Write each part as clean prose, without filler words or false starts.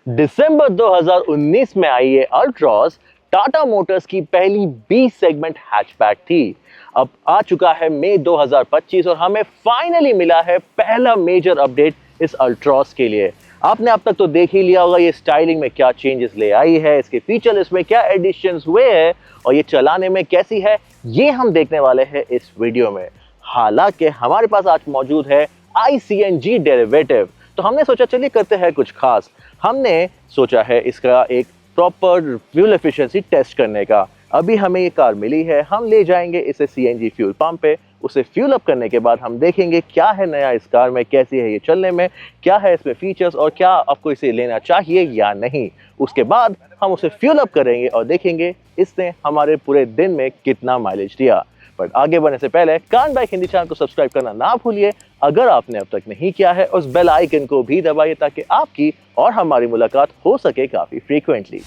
दिसंबर 2019 में आई ये Altroz Tata Motors की पहली बी सेगमेंट हैचबैक थी। अब आ चुका है मई 2025 और हमें फाइनली मिला है पहला मेजर अपडेट इस अल्ट्रॉस के लिए। आपने अब तक तो देख ही लिया होगा ये स्टाइलिंग में क्या चेंजेस ले आई है, इसके फीचर लिस्ट में क्या एडिशंस हुए हैं और ये चलाने में कैसी है, ये हम देखने वाले हैं इस वीडियो में। हालांकि हमारे पास आज मौजूद है ICNG डेरिवेटिव, तो हमने सोचा चलिए करते हैं कुछ खास। हमने सोचा है इसका एक प्रॉपर फ्यूल एफिशिएंसी टेस्ट करने का। अभी हमें ये कार मिली है, हम ले जाएंगे इसे CNG फ्यूल पंप पे, उसे फ्यूल अप करने के बाद हम देखेंगे क्या है नया इस कार में, कैसी है ये चलने में, क्या है इसमें फीचर्स और क्या आपको इसे लेना चाहिए या नहीं। उसके बाद हम उसे फ्यूल अप करेंगे और देखेंगे इसने हमारे पूरे दिन में कितना माइलेज दिया। पर आगे बढ़ने से पहले कान बाइक हिंदी चैनल को सब्सक्राइब करना ना भूलिए अगर आपने अब तक नहीं किया है। उस बेल आइकन को भी दबाइए ताकि आपकी और हमारी मुलाकात हो सके काफी फ्रीक्वेंटली।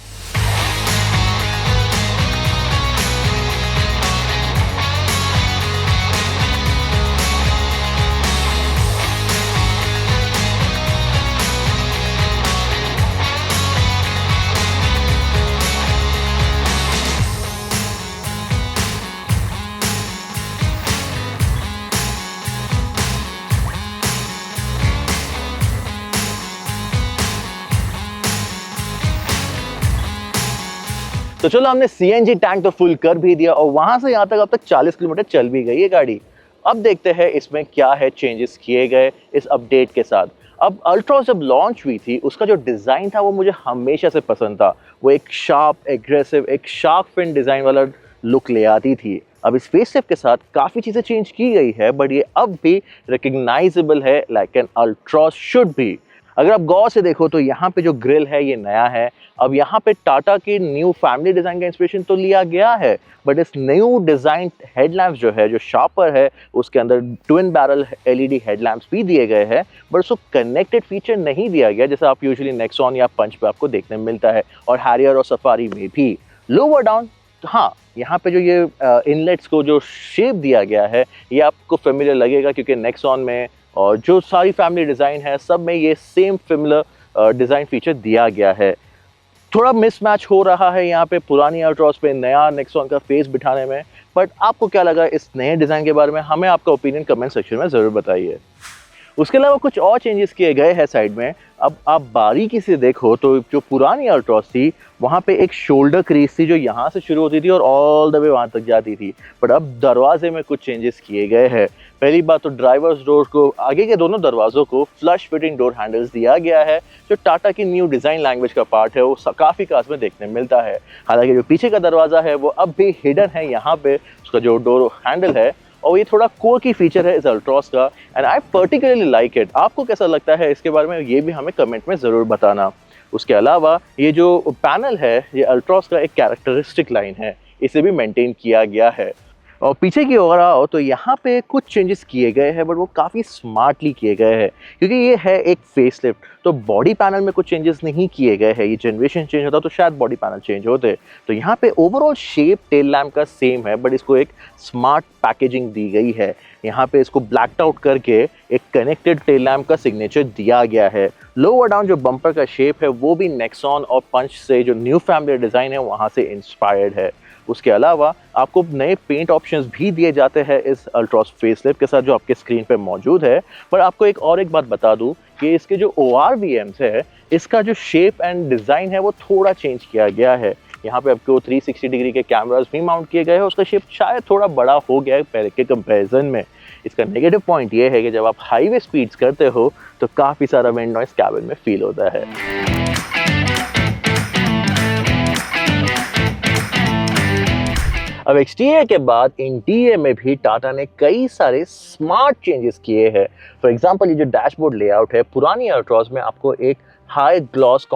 तो चलो, हमने CNG टैंक तो फुल कर भी दिया और वहां से यहाँ तक अब तक 40 किलोमीटर चल भी गई है गाड़ी। अब देखते हैं इसमें क्या है चेंजेस किए गए इस अपडेट के साथ। अब अल्ट्रॉस जब लॉन्च हुई थी उसका जो डिज़ाइन था वो मुझे हमेशा से पसंद था। वो एक शार्प एग्रेसिव, एक शार्क फिन डिज़ाइन वाला लुक ले आती थी। अब इस फेसलिफ्ट के साथ काफ़ी चीज़ें चेंज की गई है, बट ये अब भी रिकग्नाइजेबल है like an Altroz should be. अगर आप गौर से देखो तो यहाँ पे जो ग्रिल है ये नया है। अब यहाँ पे टाटा के न्यू फैमिली डिज़ाइन का इंस्पिरेशन तो लिया गया है, बट इस न्यू डिज़ाइन हेडलैम्प्स जो है, जो शार्पर है, उसके अंदर ट्विन बैरल LED हेडलैम्प्स भी दिए गए हैं, बट उसको कनेक्टेड फीचर नहीं दिया गया जैसा आप यूजुअली नेक्सॉन या पंच पे आपको देखने में मिलता है, और हैरियर और सफारी में भी। लोअर डाउन, हाँ, यहाँ पे जो ये इनलेट्स को जो शेप दिया गया है ये आपको फेमिलियर लगेगा क्योंकि नेक्सॉन में और जो सारी फैमिली डिज़ाइन है सब में ये सेम फेमिलियर डिज़ाइन फीचर दिया गया है। थोड़ा मिसमैच हो रहा है यहाँ पे पुरानी अल्ट्रॉस पे नया नेक्सॉन का फेस बिठाने में, बट आपको क्या लगा इस नए डिज़ाइन के बारे में, हमें आपका ओपिनियन कमेंट सेक्शन में ज़रूर बताइए। उसके अलावा कुछ और चेंजेस किए गए हैं साइड में। अब आप बारीकी से देखो तो जो पुरानी अल्ट्रॉस थी वहाँ पे एक शोल्डर क्रीज थी जो यहाँ से शुरू होती थी और ऑल द वे वहाँ तक जाती थी, बट अब दरवाजे में कुछ चेंजेस किए गए हैं। पहली बात तो ड्राइवर्स डोर को, आगे के दोनों दरवाजों को फ्लश फिटिंग डोर हैंडल्स दिया गया है, जो टाटा की न्यू डिज़ाइन लैंग्वेज का पार्ट है, वो काफ़ी कार्स में देखने मिलता है। हालांकि जो पीछे का दरवाज़ा है वो अब भी हिडन है यहाँ पे, उसका जो डोर हैंडल है, और ये थोड़ा कोर की फीचर है इस अल्ट्रॉस का, and I particularly like it. आपको कैसा लगता है इसके बारे में ये भी हमें कमेंट में ज़रूर बताना। उसके अलावा ये जो पैनल है ये अल्ट्रॉस का एक कैरेक्टरिस्टिक लाइन है, इसे भी मेंटेन किया गया है। और पीछे की ओर आओ तो यहाँ पे कुछ चेंजेस किए गए हैं, बट वो काफ़ी स्मार्टली किए गए हैं क्योंकि ये है एक फेसलिफ्ट। तो बॉडी पैनल में कुछ चेंजेस नहीं किए गए हैं, ये जनरेशन चेंज होता तो शायद बॉडी पैनल चेंज होते। तो यहाँ पे ओवरऑल शेप टेल लैम्प का सेम है, बट इसको एक स्मार्ट पैकेजिंग दी गई है। यहाँ पे इसको ब्लैक्ड आउट करके एक कनेक्टेड टेल लैम्प का सिग्नेचर दिया गया है। लोअर डाउन जो बम्पर का शेप है वो भी नेक्सॉन और पंच से जो न्यू फैमिली डिज़ाइन है वहाँ से इंस्पायर्ड है। उसके अलावा आपको नए पेंट ऑप्शंस भी दिए जाते हैं इस अल्ट्रॉस फेसलिफ्ट के साथ जो आपके स्क्रीन पे मौजूद है। पर आपको एक बात बता दूं कि इसके जो ORVMs है, इसका जो शेप एंड डिज़ाइन है वो थोड़ा चेंज किया गया है। यहाँ पे आपको 360 डिग्री के कैमरास भी माउंट किए गए हैं, उसका शेप शायद थोड़ा बड़ा हो गया है पहले के कंपैरिजन में। इसका नेगेटिव पॉइंट ये है कि जब आप हाईवे स्पीड्स करते हो तो काफ़ी सारा विंड नॉइस कैबिन में फील होता है। अब एक्सटीरियर के बाद इंटीरियर में भी टाटा ने कई सारे स्मार्ट चेंजेस किए हैं। फॉर एग्जांपल ये जो डैशबोर्ड लेआउट है, पुरानी अल्ट्रॉस में आपको एक हाई ग्लॉस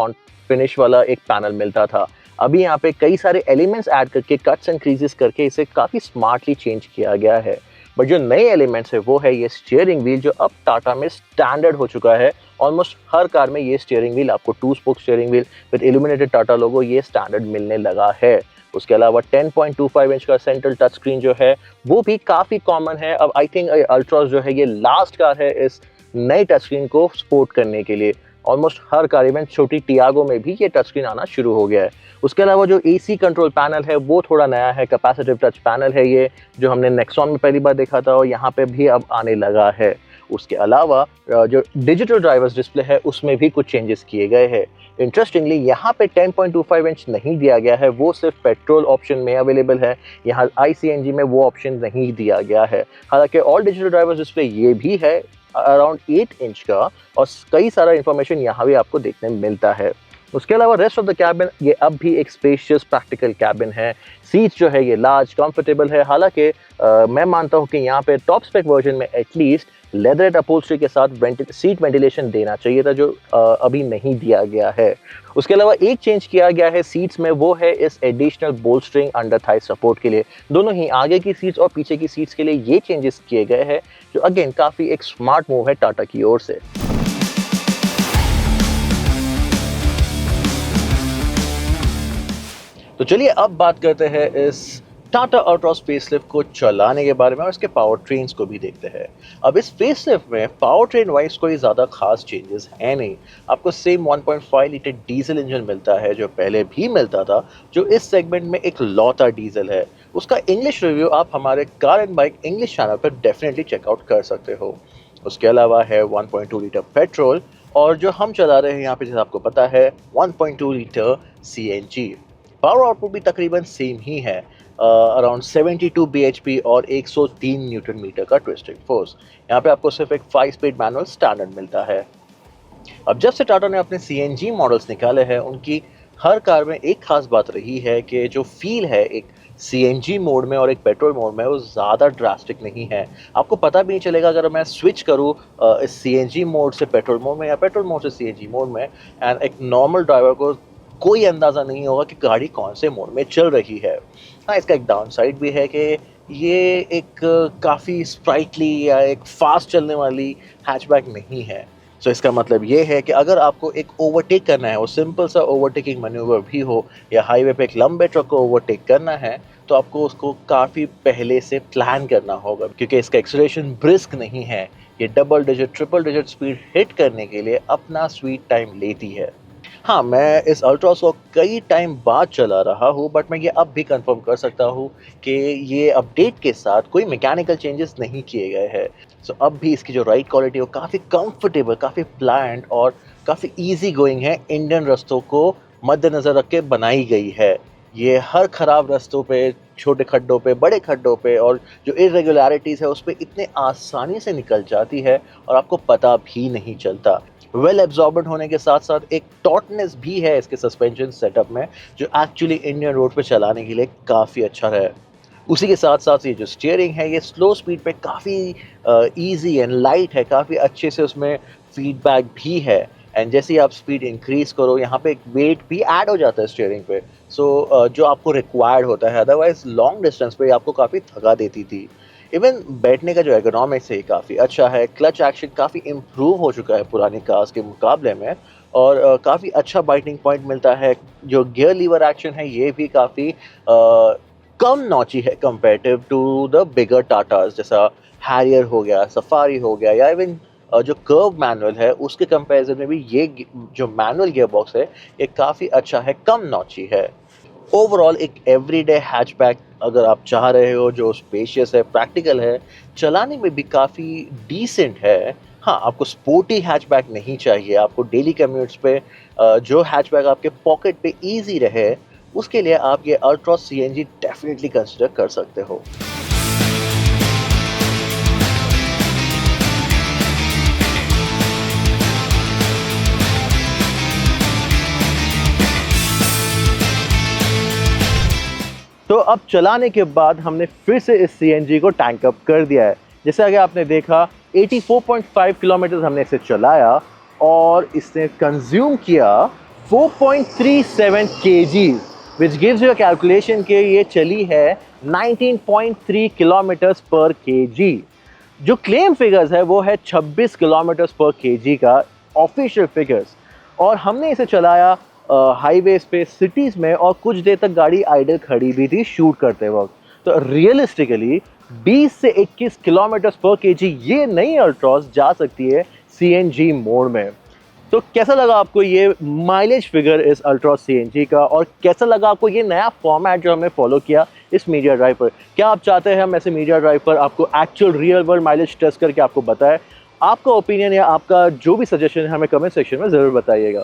फिनिश वाला एक पैनल मिलता था। अभी यहाँ पे कई सारे एलिमेंट्स ऐड करके, कट्स एंड क्रीजेस करके इसे काफ़ी स्मार्टली चेंज किया गया है। बट जो नए एलिमेंट्स है वो है ये स्टीयरिंग व्हील, जो अब टाटा में स्टैंडर्ड हो चुका है। ऑलमोस्ट हर कार में ये स्टीयरिंग व्हील आपको 2 spoke steering wheel with illuminated Tata logo, ये स्टैंडर्ड मिलने लगा है। उसके अलावा 10.25 इंच का सेंट्रल टच स्क्रीन जो है वो भी काफ़ी कॉमन है। अब आई थिंक अल्ट्रॉस जो है ये लास्ट कार है इस नई टच स्क्रीन को सपोर्ट करने के लिए। ऑलमोस्ट हर कार, इवन छोटी टियागो में भी ये टच स्क्रीन आना शुरू हो गया है। उसके अलावा जो एसी कंट्रोल पैनल है वो थोड़ा नया है, कैपेसिटिव टच पैनल है ये, जो हमने नेक्सॉन में पहली बार देखा था और यहाँ पे भी अब आने लगा है। उसके अलावा जो डिजिटल ड्राइवर्स डिस्प्ले है उसमें भी कुछ चेंजेस किए गए हैं। इंटरेस्टिंगली यहाँ पे 10.25 इंच नहीं दिया गया है, वो सिर्फ पेट्रोल ऑप्शन में अवेलेबल है, यहाँ ICNG में वो ऑप्शन नहीं दिया गया है। हालांकि ऑल डिजिटल ड्राइवर्स डिस्प्ले ये भी है अराउंड 8 इंच का, और कई सारा इंफॉर्मेशन यहाँ भी आपको देखने मिलता है। उसके अलावा रेस्ट ऑफ द कैबिन ये अब भी एक स्पेशियस प्रैक्टिकल कैबिन है। सीट्स जो है ये लार्ज कंफर्टेबल है। हालांकि मैं मानता हूँ कि यहाँ पे टॉप स्पेक वर्जन में एटलीस्ट लेदरेट अपहोल्स्ट्री के साथ सीट वेंटिलेशन देना चाहिए था, जो अभी नहीं दिया गया है। उसके अलावा एक चेंज किया गया है सीट्स में, वो है इस एडिशनल बोल्स्टरिंग अंडर थाई सपोर्ट के लिए। दोनों ही आगे की सीट्स और पीछे की सीट्स के लिए ये चेंजेस किए गए हैं, जो अगेन काफ़ी एक स्मार्ट मूव है टाटा की ओर से। तो चलिए अब बात करते हैं इस टाटा अल्ट्रॉस फेसलिफ्ट को चलाने के बारे में और इसके पावर ट्रेन्स को भी देखते हैं। अब इस फेसलिफ्ट में पावर ट्रेन वाइज कोई ज़्यादा खास चेंजेस है नहीं। आपको सेम 1.5 लीटर डीजल इंजन मिलता है जो पहले भी मिलता था, जो इस सेगमेंट में एक लौता डीजल है। उसका इंग्लिश रिव्यू आप हमारे car and bike English channel पर डेफिनेटली चेकआउट कर सकते हो। उसके अलावा है 1.2 लीटर पेट्रोल, और जो हम चला रहे हैं यहाँ पे, जैसे आपको पता है, 1.2 लीटर CNG। पावर आउटपुट भी तकरीबन सेम ही है, अराउंड 72 bhp और 103 न्यूटन मीटर का ट्विस्टिंग फोर्स। यहाँ पे आपको सिर्फ एक 5 स्पीड मैनुअल स्टैंडर्ड मिलता है। अब जब से टाटा ने अपने CNG मॉडल्स निकाले हैं, उनकी हर कार में एक खास बात रही है कि जो फील है एक CNG मोड में और एक पेट्रोल मोड में, वो ज़्यादा ड्रास्टिक नहीं है। आपको पता भी नहीं चलेगा अगर मैं स्विच करूँ इस CNG मोड से पेट्रोल मोड में या पेट्रोल मोड से CNG मोड में, एंड एक नॉर्मल ड्राइवर को कोई अंदाज़ा नहीं होगा कि गाड़ी कौन से मोड में चल रही है। हाँ, इसका एक डाउन साइड भी है कि ये एक काफ़ी स्प्राइटली या एक फास्ट चलने वाली हैचबैक नहीं है। सो इसका मतलब ये है कि अगर आपको एक ओवरटेक करना है, वो सिंपल सा ओवरटेकिंग मैन्यूवर भी हो, या हाईवे पे एक लंबे ट्रक को ओवरटेक करना है, तो आपको उसको काफ़ी पहले से प्लान करना होगा, क्योंकि इसका एक्सेलरेशन ब्रिस्क नहीं है। ये double digit triple digit speed hit करने के लिए अपना स्वीट टाइम लेती है। हाँ, मैं इस अल्ट्रॉस को कई टाइम बाद चला रहा हूँ, बट मैं ये अब भी कंफर्म कर सकता हूँ कि ये अपडेट के साथ कोई मैकेनिकल चेंजेस नहीं किए गए हैं। सो अब भी इसकी जो राइड क्वालिटी है वो काफ़ी कंफर्टेबल, काफ़ी प्लान्ड और काफ़ी इजी गोइंग है। इंडियन रास्तों को मद्देनज़र रख के बनाई गई है। ये हर ख़राब रास्तों पे, छोटे खड्डों पे, बड़े खड्डों पे, और जो इरेगुलरिटीज़ है उस पर इतने आसानी से निकल जाती है और आपको पता भी नहीं चलता। वेल एब्जॉर्बेंट होने के साथ साथ एक टॉटनेस भी है इसके सस्पेंशन सेटअप में, जो एक्चुअली इंडियन रोड पे चलाने के लिए काफ़ी अच्छा है। उसी के साथ साथ ये जो स्टीयरिंग है, ये स्लो स्पीड पे काफ़ी इजी एंड लाइट है, काफ़ी अच्छे से उसमें फीडबैक भी है। एंड जैसे ही आप स्पीड इंक्रीज़ करो, यहाँ पे एक वेट भी ऐड हो जाता है स्टीयरिंग पे, सो जो आपको रिक्वायर्ड होता है। अदरवाइज लॉन्ग डिस्टेंस पे आपको काफ़ी थका देती थी। इवन बैठने का जो एर्गोनॉमिक्स है काफ़ी अच्छा है। क्लच एक्शन काफ़ी इम्प्रूव हो चुका है पुरानी कार्स के मुकाबले में, और काफ़ी अच्छा बाइटिंग पॉइंट मिलता है। जो गियर लीवर एक्शन है ये भी काफ़ी कम नॉची है comparative to the bigger Tatas, जैसा हैरियर हो गया, सफारी हो गया, या इवन जो कर्व मैनुअल है उसके कंपैरिजन में भी ये जो मैनुअल गियर बॉक्स है ये काफ़ी अच्छा है, कम नॉची है। ओवरऑल एक एवरीडे हैचबैक अगर आप चाह रहे हो, जो स्पेशियस है, प्रैक्टिकल है, चलाने में भी काफ़ी डिसेंट है। हाँ, आपको स्पोर्टी हैचबैक नहीं चाहिए, आपको डेली कम्यूट्स पे जो हैचबैक आपके पॉकेट पे इजी रहे, उसके लिए आप ये अल्ट्रॉस CNG डेफिनेटली कंसिडर कर सकते हो। तो अब चलाने के बाद हमने फिर से इस CNG को टैंक अप कर दिया है। जैसे आगे आपने देखा 84.5 किलोमीटर हमने इसे चलाया और इसने कंज्यूम किया 4.37 kg, which gives you a calculation कि ये चली है 19.3 किलोमीटर्स पर kg। जो क्लेम फिगर्स है वो है 26 किलोमीटर्स पर kg का ऑफिशियल फिगर्स, और हमने इसे चलाया हाईवेज पे, सिटीज़ में, और कुछ देर तक गाड़ी आइडल खड़ी भी थी शूट करते वक्त। तो रियलिस्टिकली 20 से 21 किलोमीटर पर kg ये नई अल्ट्रॉस जा सकती है CNG मोड में। तो कैसा लगा आपको ये माइलेज फिगर इस अल्ट्रॉस सीएनजी का, और कैसा लगा आपको ये नया फॉर्मेट जो हमने फॉलो किया इस मीडिया ड्राइव पर? क्या आप चाहते हैं हम ऐसे मीडिया ड्राइव पर आपको actual real world mileage test करके आपको बताएं? आपका ओपिनियन या आपका जो भी सजेशन है हमें कमेंट सेक्शन में ज़रूर बताइएगा।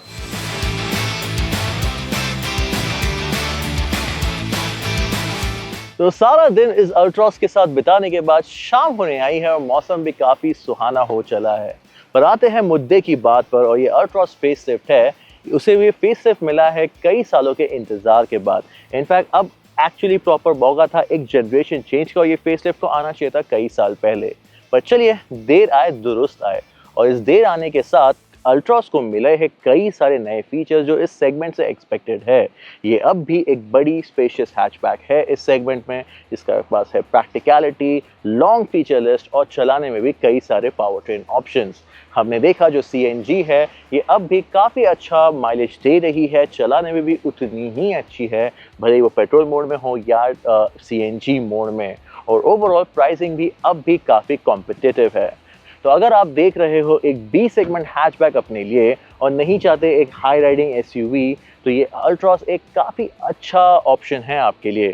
तो सारा दिन इस अल्ट्रॉस के साथ बिताने के बाद शाम होने आई है और मौसम भी काफ़ी सुहाना हो चला है। पर आते हैं मुद्दे की बात पर, और ये अल्ट्रॉस फेसलिफ्ट है, उसे भी फेसलिफ्ट मिला है कई सालों के इंतज़ार के बाद। इनफैक्ट अब एक्चुअली प्रॉपर मौका था एक जनरेशन चेंज का, और ये फेसलिफ्ट को आना चाहिए था कई साल पहले। पर चलिए, देर आए दुरुस्त आए, और इस देर आने के साथ अल्ट्रॉस को मिले हैं कई सारे नए फीचर्स जो इस सेगमेंट से एक्सपेक्टेड है। ये अब भी एक बड़ी स्पेशियस हैचबैक है इस सेगमेंट में, जिसका पास है प्रैक्टिकलिटी, लॉन्ग फीचर लिस्ट और चलाने में भी कई सारे पावर ट्रेन ऑप्शंस। हमने देखा जो सीएनजी है ये अब भी काफ़ी अच्छा माइलेज दे रही है, चलाने में भी उतनी ही अच्छी है, भले ही वो पेट्रोल मोड में हो या सीएनजी मोड में। और ओवरऑल प्राइसिंग भी अब भी काफ़ी कॉम्पिटिटिव है। तो अगर आप देख रहे हो एक बी सेगमेंट हैचबैक अपने लिए और नहीं चाहते एक हाई राइडिंग एसयूवी, तो ये अल्ट्रॉस एक काफ़ी अच्छा ऑप्शन है आपके लिए।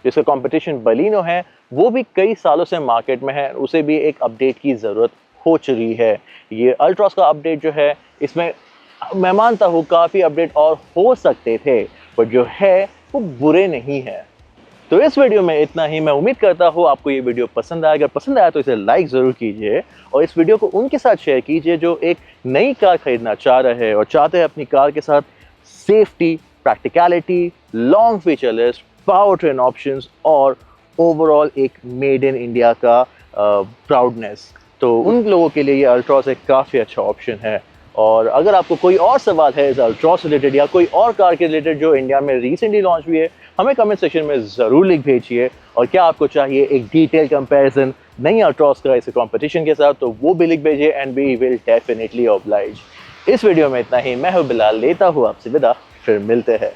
जिसका कंपटीशन बलिनो है वो भी कई सालों से मार्केट में है, उसे भी एक अपडेट की ज़रूरत हो चुकी है। ये अल्ट्रॉस का अपडेट जो है, इसमें मैं मानता हूँ काफ़ी अपडेट और हो सकते थे, पर जो है वो बुरे नहीं है। तो इस वीडियो में इतना ही। मैं उम्मीद करता हूँ आपको ये वीडियो पसंद आया। अगर पसंद आया तो इसे लाइक ज़रूर कीजिए, और इस वीडियो को उनके साथ शेयर कीजिए जो एक नई कार खरीदना चाह रहे हैं और चाहते हैं अपनी कार के साथ safety, practicality, long feature list, power train options और ओवरऑल एक मेड इन इंडिया का प्राउडनेस। तो उन लोगों के लिए ये अल्ट्रॉस एक काफ़ी अच्छा ऑप्शन है। और अगर आपको कोई और सवाल है इस अल्ट्रॉस रिलेटेड या कोई और कार के रिलेटेड जो इंडिया में रिसेंटली लॉन्च हुई है, हमें कमेंट सेक्शन में ज़रूर लिख भेजिए। और क्या आपको चाहिए एक डिटेल कंपैरिजन नई अल्ट्रॉस का इस कंपटीशन के साथ, तो वो भी लिख भेजिए and we will definitely oblige. इस वीडियो में इतना ही। मैं हूं बिलाल, लेता हूँ आपसे विदा, फिर मिलते हैं।